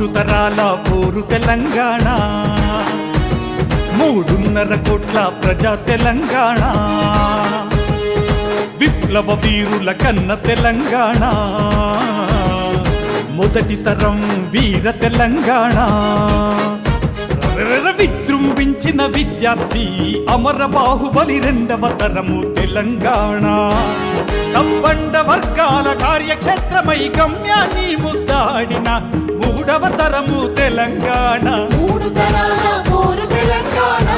మూడు తరాల పోరు తెలంగాణ, 3.5 కోట్ల ప్రజా తెలంగాణ, విప్లవ వీరుల కన్న తెలంగాణ, మొదటి తరం వీర తెలంగాణ, విజృంభించిన విద్యార్థి అమర బాహుబలి 2వ తరము తెలంగాణ, సంబండ వర్గాల కార్యక్షేత్రమై గమ్యాన్ని ముద్దాడిన 3వ తరము తెలంగాణ. 3 తరాల పోరు తెలంగాణ,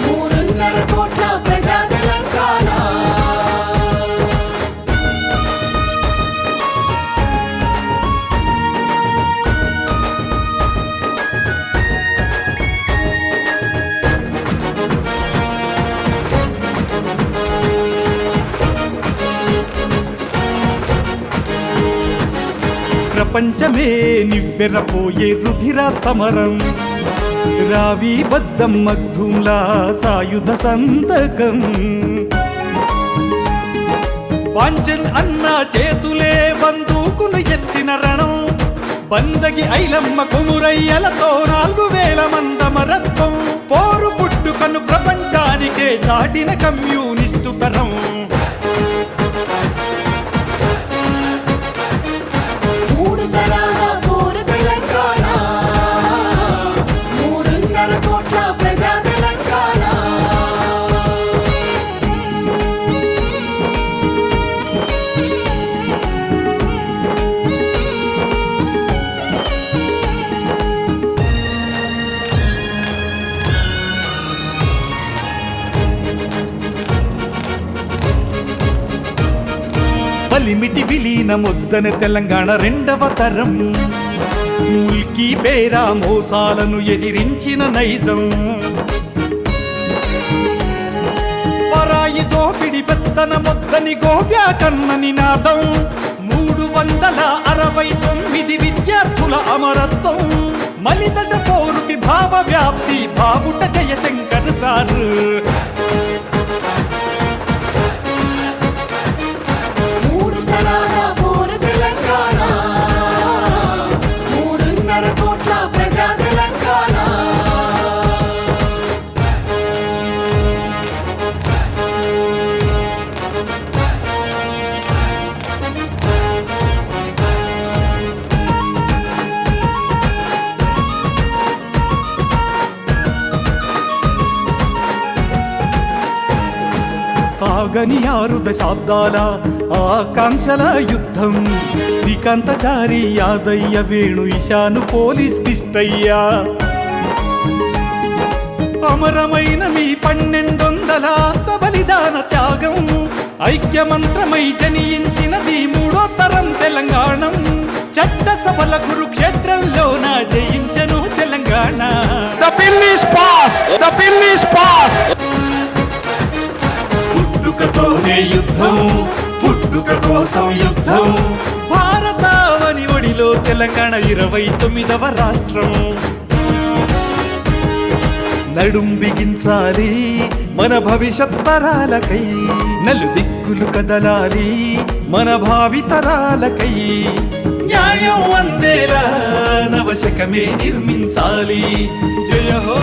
3.5 కోట్ల ప్రజా తెలంగాణ. ప్రపంచమే నివ్వెరపోయే రుధిర సమరం, రావి బద్దం మగ్ధుంలా సాయుధ సంతకం, పాంచన్ అన్న చేతులే బందూకులు ఎత్తిన రణం, బందగి ఐలమ్మ కొమురయ్యలతో 4000 మందమరత్వం, పోరు పుట్టుకను ప్రపంచానికే చాటిన కమ్యూనిస్టు తరం. 3 తరాల పోరు తెలంగాణ, 3.5 కోట్ల ప్రజా తెలంగాణ. బలిమిటి విలీన ముద్దన తెలంగాణ 2వ తరం, ముల్కీ పేరా మోసాలను ఎదిరించిన నైజం, పరాయి దోపిడి పెత్తన మొద్దని గోబ్యా కన్న నినాదం, 369 విద్యార్థుల అమరత్వం, మలిదశ పోరుకి భావ వ్యాప్తి బాబుట జయశంకర్ సార్. 3 తరాల పోరు తెలంగాణ, 3.5 కోట్ల ప్రజా తెలంగాణ. ఆగని 6 దశాబ్దాల ఆకాంక్షల యుద్ధం, శ్రీకాంతచారి యాదయ్య వేణు ఇషాను పోలీస్ కిష్టయ్య, అమరమైన మీ 1200 ఆత్మ బలిదాన త్యాగం, ఐక్యమంత్రమై జనించినది 3వ తరం తెలంగాణం, చట్టసభల కురుక్షేత్రంలోన జయించను Telangana. The bill is passed. The bill is passed. పుట్టుకతోనే యుద్ధం, పుట్టుక కోసం యుద్ధం, భారతావని ఒడిలో తెలంగాణ 29వ రాష్ట్రం. నడుం బిగించాలి మన భవిష్యత్ తరాలకై, నలుదిక్కులు కదలాలి మన భావి తరాలకై, న్యాయం అందేలా నవశకమే నిర్మించాలి. జయ హో.